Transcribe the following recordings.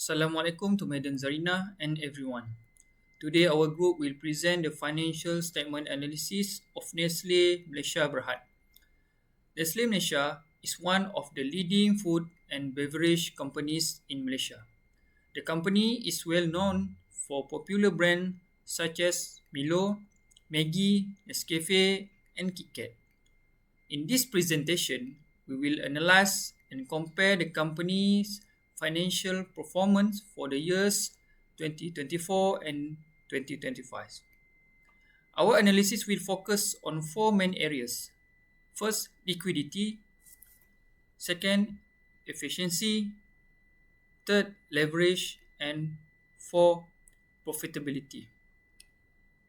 Assalamualaikum to Madam ZARINAH and everyone. Today our group will present the financial statement analysis of Nestle Malaysia Berhad. Nestle Malaysia is one of the leading food and beverage companies in Malaysia. The company is well known for popular brands such as Milo, Maggi, Nescafe and KitKat. In this presentation, we will analyze and compare the company's financial performance for the years 2024 and 2025. Our analysis will focus on four main areas. First, liquidity. Second, efficiency. Third, leverage. And four, profitability.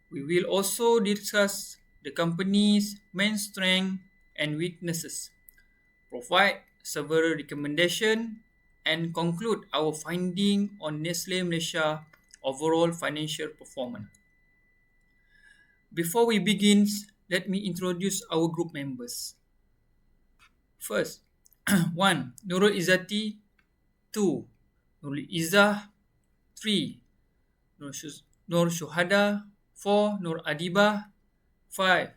We will also discuss the company's main strengths and weaknesses, provide several recommendations, and conclude our finding on Nestle Malaysia overall financial performance. Before we begin, let me introduce our group members. First, 1. Nurul Izzati. 2. Nurul Izzah. 3. Nur Syuhada. 4. Nur Adibah. 5.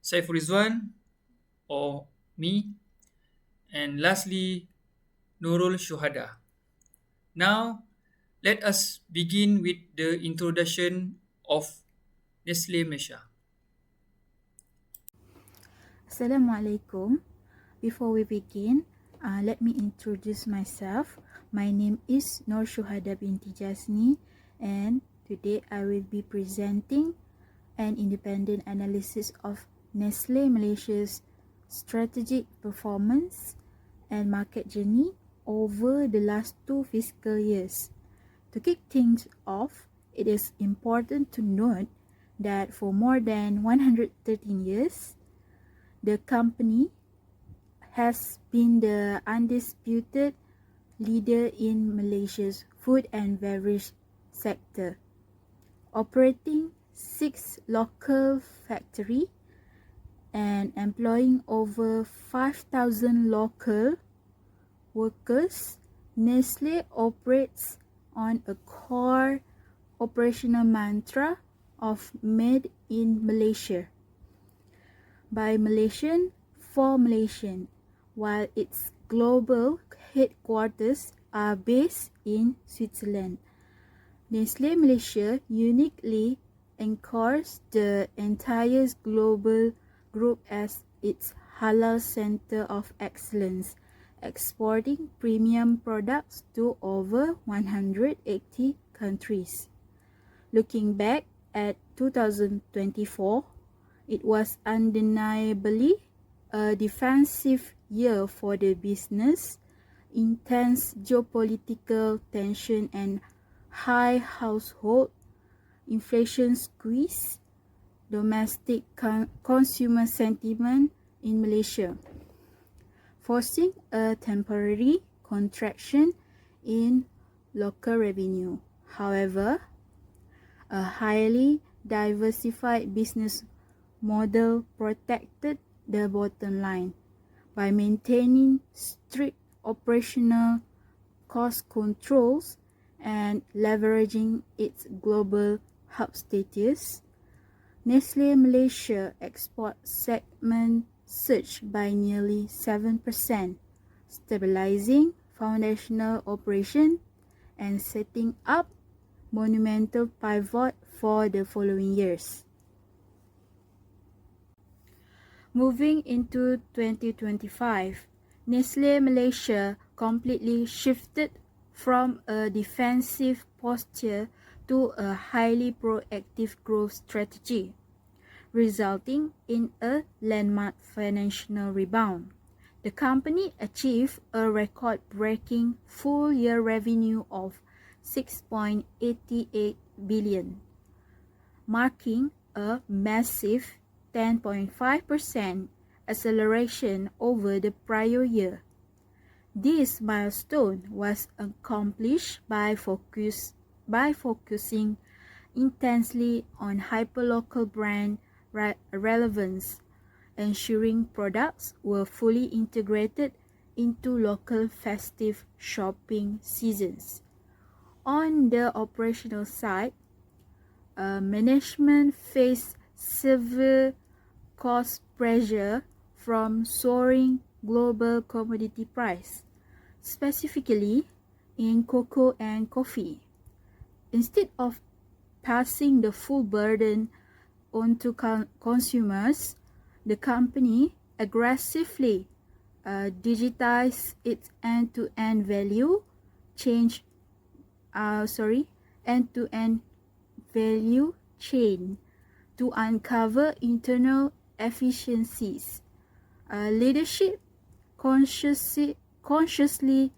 Saiful Rizwan or me. And lastly, Nurul Syuhada. Now, let us begin with the introduction of Nestle Malaysia. Assalamualaikum. Before we begin, let me introduce myself. My name is Nur Syuhada Binti Jasni, and today I will be presenting an independent analysis of Nestle Malaysia's strategic performance and market journey over the last 2 fiscal years. To kick things off, it is important to note that for more than 113 years, the company has been the undisputed leader in Malaysia's food and beverage sector, operating 6 local factories and employing over 5,000 local workers. Nestle operates on a core operational mantra of Made in Malaysia, by Malaysian for Malaysian, while its global headquarters are based in Switzerland. Nestle Malaysia uniquely anchors the entire global group as its halal center of excellence, exporting premium products to over 180 countries. Looking back at 2024, it was undeniably a defensive year for the business. Intense geopolitical tension and high household inflation squeeze domestic consumer sentiment in Malaysia, forcing a temporary contraction in local revenue. However, a highly diversified business model protected the bottom line by maintaining strict operational cost controls and leveraging its global hub status. Nestle Malaysia export segment surged by nearly 7%, stabilizing foundational operation and setting up monumental pivot for the following years. Moving into 2025, Nestle Malaysia completely shifted from a defensive posture to a highly proactive growth strategy, resulting in a landmark financial rebound. The company achieved a record-breaking full-year revenue of 6.88 billion, marking a massive 10.5% acceleration over the prior year. This milestone was accomplished by focusing intensely on hyperlocal brand relevance, ensuring products were fully integrated into local festive shopping seasons. On the operational side, management faced severe cost pressure from soaring global commodity price, specifically in cocoa and coffee. Instead of passing the full burden onto consumers, the company aggressively digitized its end-to-end end-to-end value chain to uncover internal efficiencies. Leadership consciously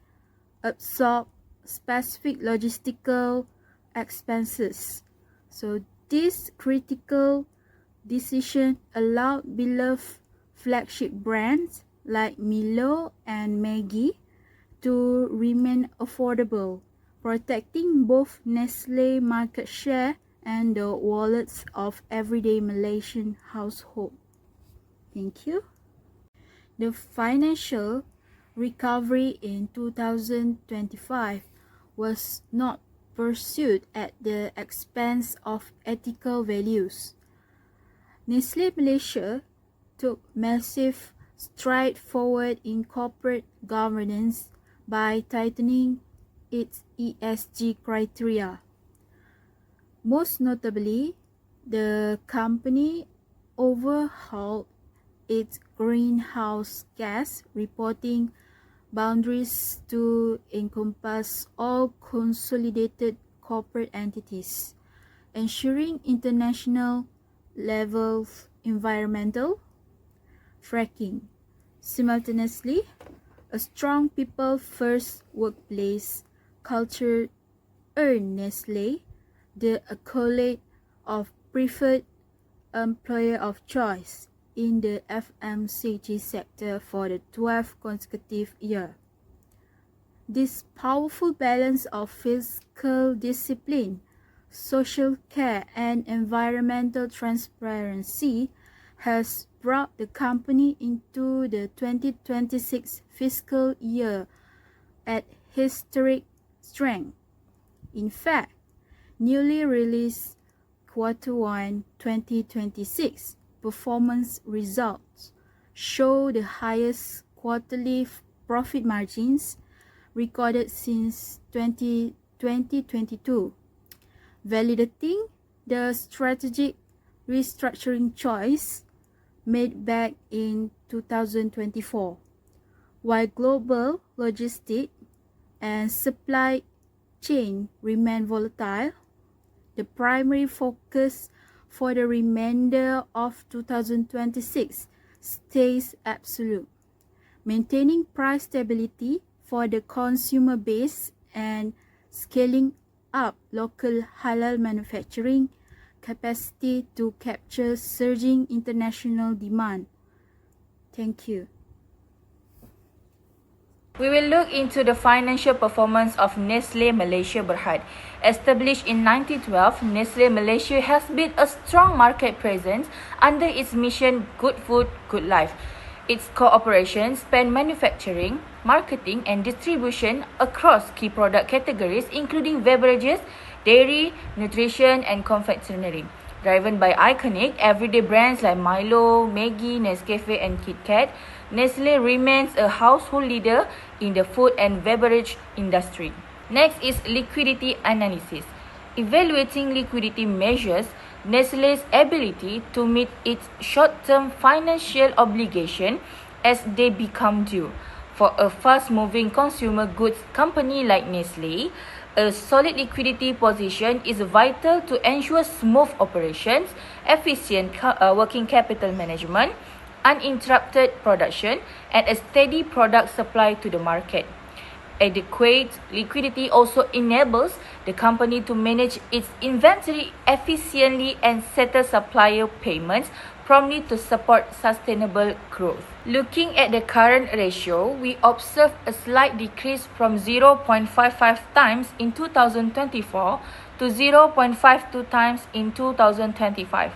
absorb specific logistical expenses. So this critical decision allowed beloved flagship brands like Milo and Maggi to remain affordable, protecting both Nestle market share and the wallets of everyday Malaysian households. Thank you. The financial recovery in 2025 was not pursued at the expense of ethical values. Nestle Malaysia took massive strides forward in corporate governance by tightening its ESG criteria. Most notably, the company overhauled its greenhouse gas reporting boundaries to encompass all consolidated corporate entities, ensuring international level environmental tracking. Simultaneously, a strong people-first workplace culture earned Nestle the accolade of preferred employer of choice in the FMCG sector for the 12th consecutive year. This powerful balance of fiscal discipline, social care, and environmental transparency has brought the company into the 2026 fiscal year at historic strength. In fact, newly released Q1 2026 performance results show the highest quarterly profit margins recorded since 2022, validating the strategic restructuring choice made back in 2024. While global logistics and supply chain remain volatile, the primary focus for the remainder of 2026 stays absolute, maintaining price stability for the consumer base and scaling up local halal manufacturing capacity to capture surging international demand. Thank you. We will look into the financial performance of Nestle Malaysia Berhad. Established in 1912, Nestle Malaysia has built a strong market presence under its mission Good Food, Good Life. Its core operations span manufacturing, marketing and distribution across key product categories including beverages, dairy, nutrition and confectionery. Driven by iconic everyday brands like Milo, Maggi, Nescafe and KitKat, Nestle remains a household leader in the food and beverage industry. Next is liquidity analysis. Evaluating liquidity measures Nestle's ability to meet its short-term financial obligation as they become due. For a fast-moving consumer goods company like Nestle, a solid liquidity position is vital to ensure smooth operations, efficient working capital management, uninterrupted production, and a steady product supply to the market. Adequate liquidity also enables the company to manage its inventory efficiently and settle supplier payments promptly to support sustainable growth. Looking at the current ratio, we observe a slight decrease from 0.55 times in 2024 to 0.52 times in 2025.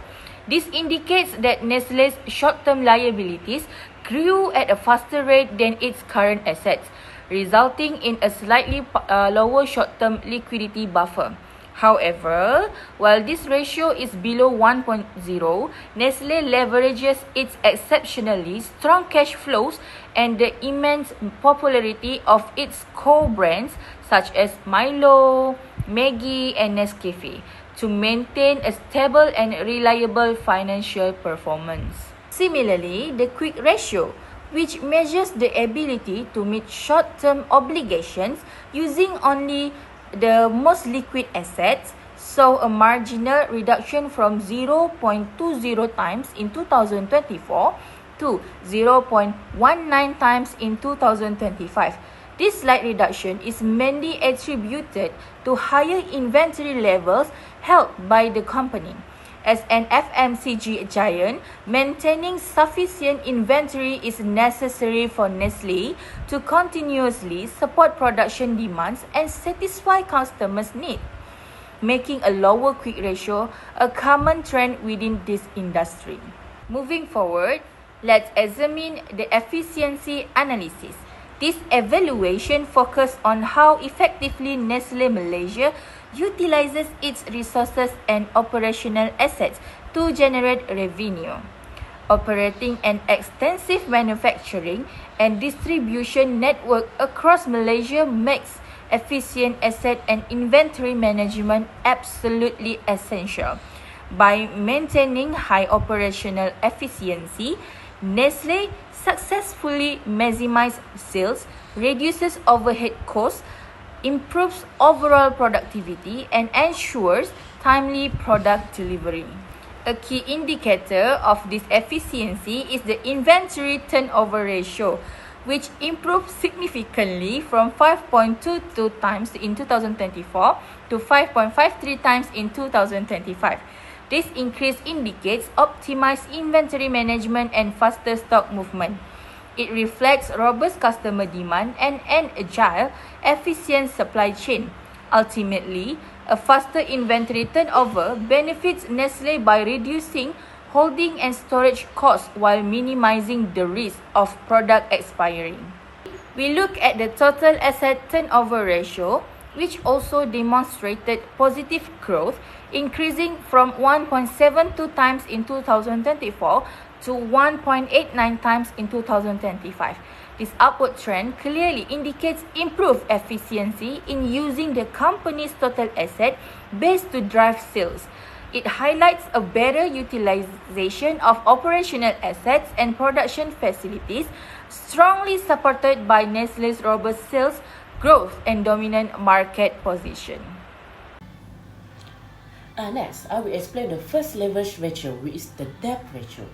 This indicates that Nestle's short-term liabilities grew at a faster rate than its current assets, resulting in a slightly lower short-term liquidity buffer. However, while this ratio is below 1.0, Nestle leverages its exceptionally strong cash flows and the immense popularity of its core brands such as Milo, Maggi, and Nescafe to maintain a stable and reliable financial performance. Similarly, the quick ratio, which measures the ability to meet short-term obligations using only the most liquid assets, saw a marginal reduction from 0.20 times in 2024 to 0.19 times in 2025. This slight reduction is mainly attributed to higher inventory levels held by the company. As an FMCG giant, maintaining sufficient inventory is necessary for Nestle to continuously support production demands and satisfy customers' needs, making a lower quick ratio a common trend within this industry. Moving forward, let's examine the efficiency analysis. This evaluation focuses on how effectively Nestle Malaysia utilizes its resources and operational assets to generate revenue. Operating an extensive manufacturing and distribution network across Malaysia makes efficient asset and inventory management absolutely essential. By maintaining high operational efficiency, Nestle successfully maximizes sales, reduces overhead costs, improves overall productivity, and ensures timely product delivery. A key indicator of this efficiency is the inventory turnover ratio, which improved significantly from 5.22 times in 2024 to 5.53 times in 2025. This increase indicates optimized inventory management and faster stock movement. It reflects robust customer demand and an agile, efficient supply chain. Ultimately, a faster inventory turnover benefits Nestle by reducing holding and storage costs while minimizing the risk of product expiring. We look at the total asset turnover ratio, which also demonstrated positive growth, increasing from 1.72 times in 2024 to 1.89 times in 2025. This upward trend clearly indicates improved efficiency in using the company's total asset base to drive sales. It highlights a better utilization of operational assets and production facilities, strongly supported by Nestle's robust sales growth and dominant market position. Next, I will explain the first leverage ratio, which is the debt ratio.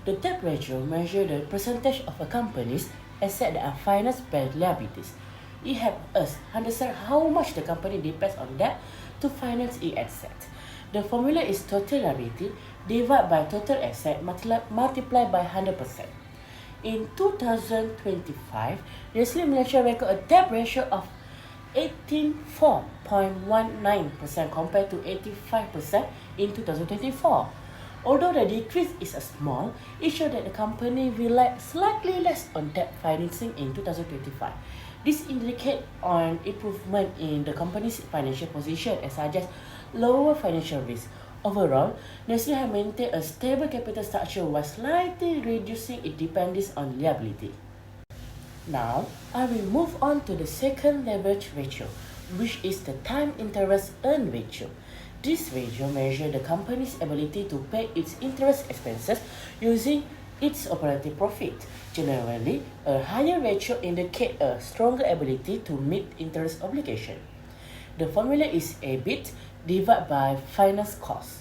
The debt ratio measures the percentage of a company's assets that are financed by liabilities. It helps us understand how much the company depends on debt to finance its assets. The formula is total liability divided by total asset multiplied by 100%. In 2025, Nestle Malaysia recorded a debt ratio of 84.19% compared to 85% in 2024. Although the decrease is small, it shows that the company relied slightly less on debt financing in 2025. This indicates an improvement in the company's financial position and suggests lower financial risk. Overall, Nestle has maintained a stable capital structure while slightly reducing its dependence on liability. Now, I will move on to the second leverage ratio, which is the time interest earned ratio. This ratio measures the company's ability to pay its interest expenses using its operating profit. Generally, a higher ratio indicates a stronger ability to meet interest obligation. The formula is EBIT divided by finance cost.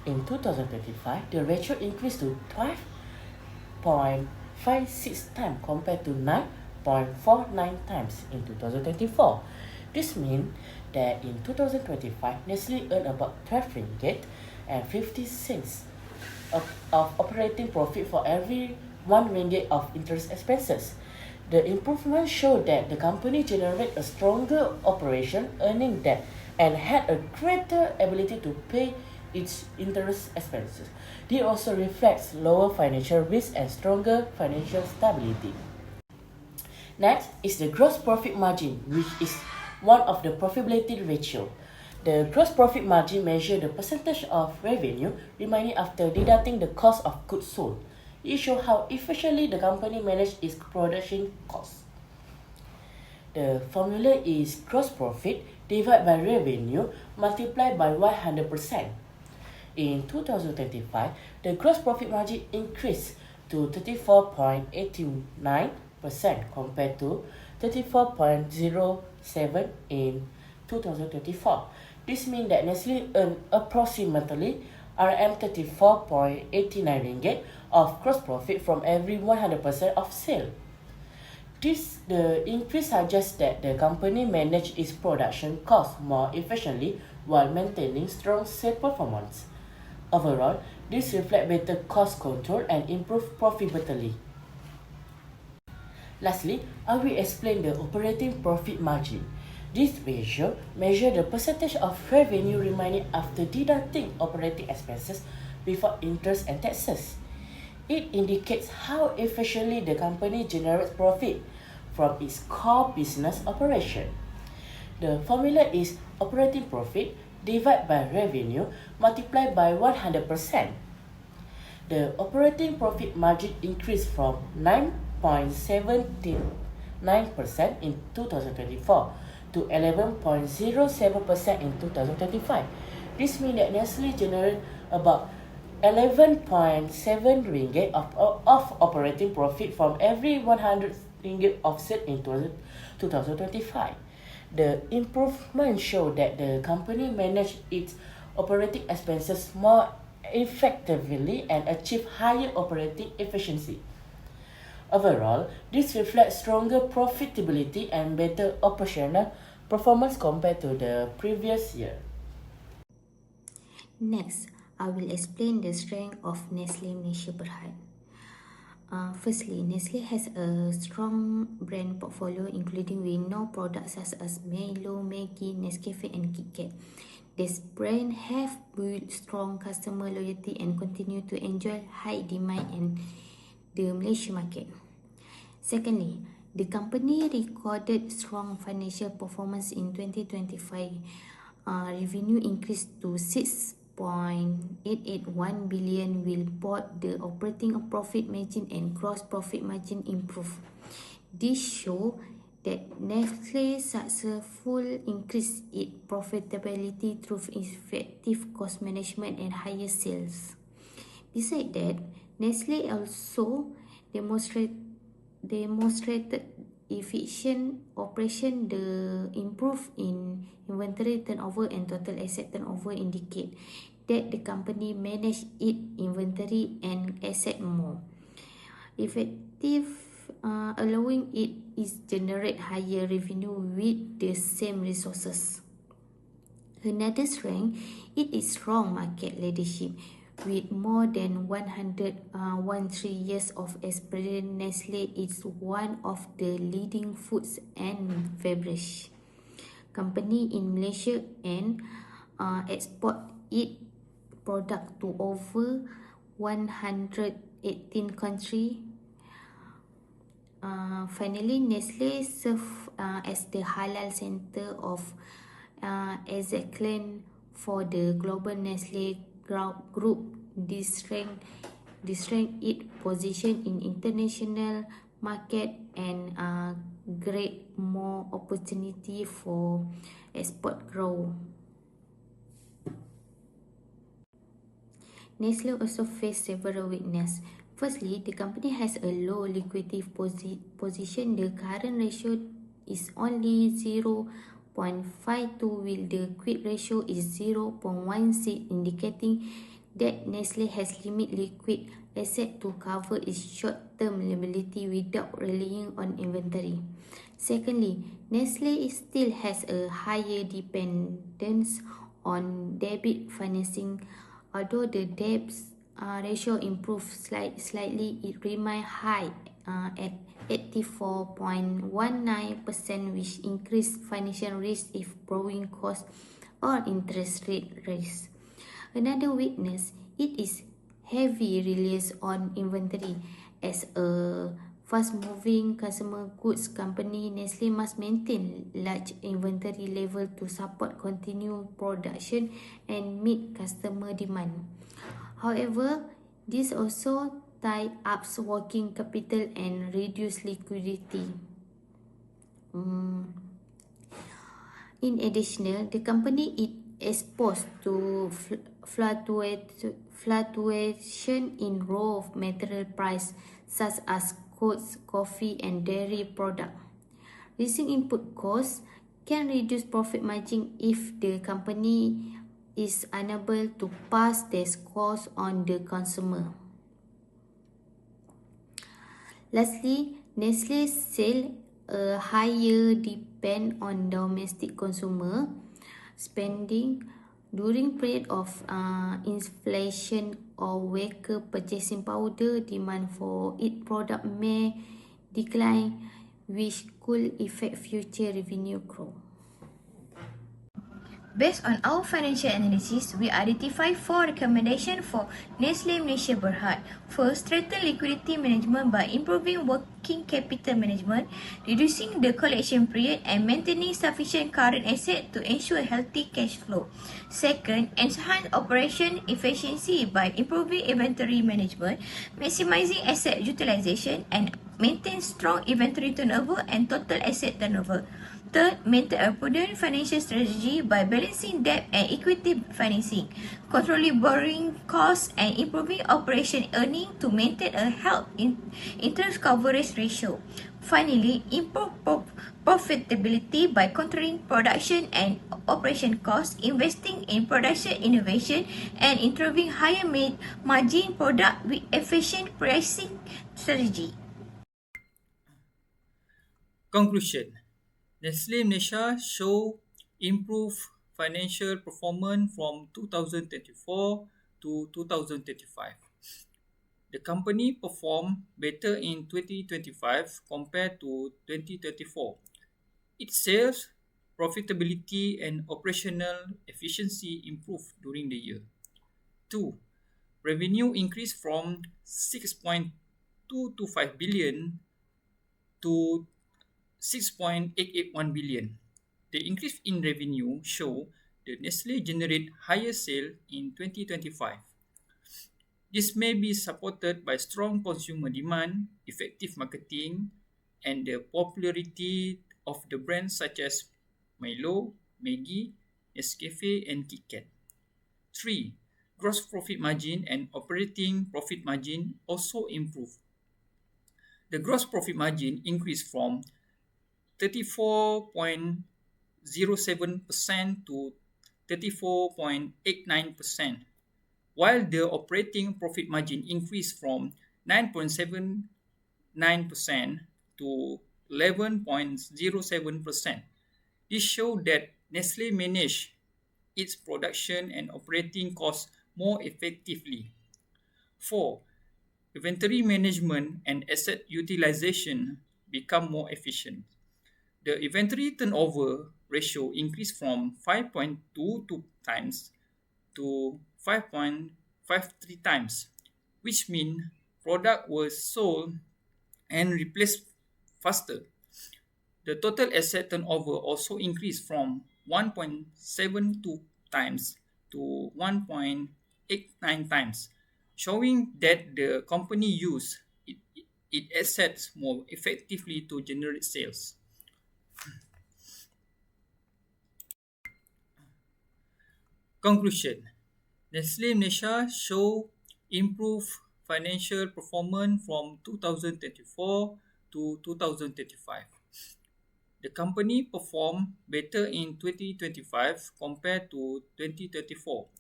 In 2025, the ratio increased to 5.56 times compared to 9.49 times in 2024. This means that in 2025, Nestle earned about 12 ringgit and 50 cents of operating profit for every 1 ringgit of interest expenses. The improvement showed that the company generated a stronger operation, earning debt, and had a greater ability to pay its interest expenses. This also reflects lower financial risk and stronger financial stability. Next is the gross profit margin, which is one of the profitability ratio. The gross profit margin measures the percentage of revenue remaining after deducting the cost of goods sold. It shows how efficiently the company managed its production costs. The formula is gross profit divided by revenue multiplied by 100%. In 2025, the gross profit margin increased to 34.89% compared to 34.07% in 2024. This means that Nestle earned approximately RM34.89 of gross profit from every 100% of sale. The increase suggests that the company managed its production costs more efficiently while maintaining strong sales performance. Overall, this reflects better cost control and improved profitability. Lastly, I will explain the operating profit margin. This ratio measures the percentage of revenue remaining after deducting operating expenses before interest and taxes. It indicates how efficiently the company generates profit from its core business operation. The formula is operating profit divided by revenue multiplied by 100%. The operating profit margin increased from 9.79% in 2024 to 11.07% in 2025. This means that Nestle generated about 11.7 ringgit of operating profit from every 100 ringgit of sale in 2025. The improvement showed that the company managed its operating expenses more effectively and achieved higher operating efficiency. Overall, this reflects stronger profitability and better operational performance compared to the previous year. Next, I will explain the strength of Nestle Malaysia Berhad. Firstly, Nestle has a strong brand portfolio including renowned products such as Milo, Maggi, Nescafe and KitKat. These brands have built strong customer loyalty and continue to enjoy high demand in the Malaysia market. Secondly, the company recorded strong financial performance in 2025. Revenue increased to 6.881 billion, while both the operating profit margin and gross profit margin improved. This shows that Nestle successfully increased its profitability through effective cost management and higher sales. Besides that, Nestle also demonstrated efficient operation. The improve in inventory turnover and total asset turnover indicate that the company managed its inventory and asset more effective, allowing it is generate higher revenue with the same resources. Another strength, it is strong market leadership. With more than 113 years of experience, Nestle is one of the leading foods and beverage company in Malaysia and export its product to over 118 countries. Finally, Nestle serves as the halal center of excellence for the global Nestle group. This strength its position in international market and create more opportunity for export growth. Nestle also faced several weaknesses. Firstly, the company has a low liquidity position. The current ratio is only 0.52, while the quick ratio is 0.16, indicating that Nestle has limited liquid assets to cover its short-term liability without relying on inventory. Secondly, Nestle still has a higher dependence on debit financing. Although the debt ratio improved slightly, it remains high at 84.19%, which increased financial risk if borrowing costs or interest rate rise. Another weakness, it is heavy release on inventory. As a fast-moving consumer goods company, Nestle must maintain large inventory level to support continued production and meet customer demand. However, this also tie up working capital and reduce liquidity. In addition, the company is exposed to fluctuation in raw material price such as goods, coffee and dairy product. Rising input costs can reduce profit margin if the company is unable to pass this cost on the consumer. Lastly, Nestle sales a higher depend on domestic consumer spending during period of inflation or weaker purchasing power. Demand for its product may decline, which could affect future revenue growth. Based on our financial analysis, we identify 4 recommendations for Nestle Malaysia Berhad. First, strengthen liquidity management by improving working capital management, reducing the collection period and maintaining sufficient current asset to ensure healthy cash flow. Second, enhance operation efficiency by improving inventory management, maximizing asset utilization and maintain strong inventory turnover and total asset turnover. Third, maintain a prudent financial strategy by balancing debt and equity financing, controlling borrowing costs and improving operation earnings to maintain a healthy interest coverage ratio. Finally, improve profitability by controlling production and operation costs, investing in production innovation and introducing higher margin product with efficient pricing strategy. Conclusion. Nestle Malaysia show improved financial performance from 2024 to 2025. The company performed better in 2025 compared to 2024. Its sales, profitability and operational efficiency improved during the year. 2. Revenue increased from 6.225 billion to 6.881 billion. The increase in revenue show that Nestle generate higher sales in 2025. This may be supported by strong consumer demand, effective marketing, and the popularity of the brands such as Milo, Maggi, Nescafe, and KitKat. 3. Gross profit margin and operating profit margin also improved. The gross profit margin increased from 34.07% to 34.89%, while the operating profit margin increased from 9.79% to 11.07%. This shows that Nestle managed its production and operating costs more effectively. 4. Inventory management and asset utilization become more efficient. The inventory turnover ratio increased from 5.22 times to 5.53 times, which means product was sold and replaced faster. The total asset turnover also increased from 1.72 times to 1.89 times, showing that the company used its assets more effectively to generate sales. Conclusion. Nestle Malaysia show improved financial performance from 2024 to 2025. The company performed better in 2025 compared to 2024.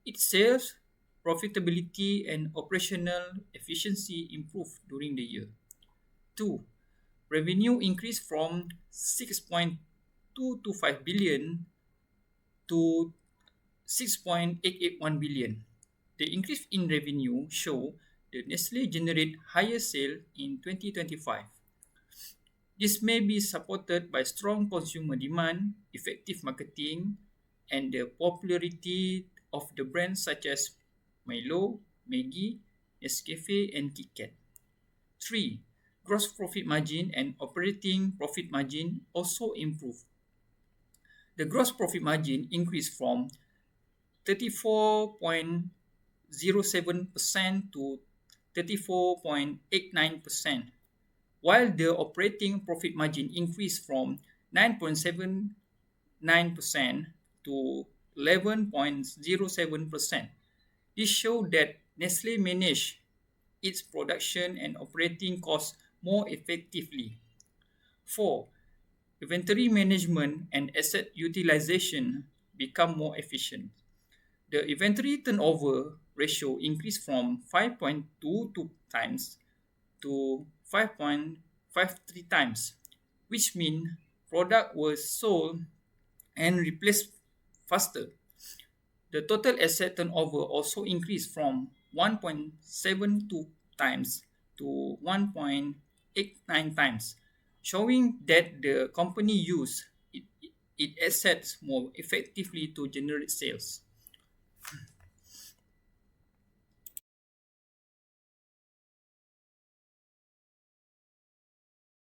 Its sales, profitability and operational efficiency improved during the year. 2. Revenue increased from 6.225 billion to 6.881 billion. The increase in revenue show that Nestle generate higher sales in 2025. This may be supported by strong consumer demand, effective marketing, and the popularity of the brands such as Milo, Maggi, Nescafe, and KitKat. 3. Gross profit margin and operating profit margin also improved. The gross profit margin increased from 34.07% to 34.89%, while the operating profit margin increased from 9.79% to 11.07%. This shows that Nestle managed its production and operating costs more effectively. 4. Inventory management and asset utilization become more efficient. The inventory turnover ratio increased from 5.22 times to 5.53 times, which means product was sold and replaced faster. The total asset turnover also increased from 1.72 times to 1.89 times, showing that the company used its assets more effectively to generate sales.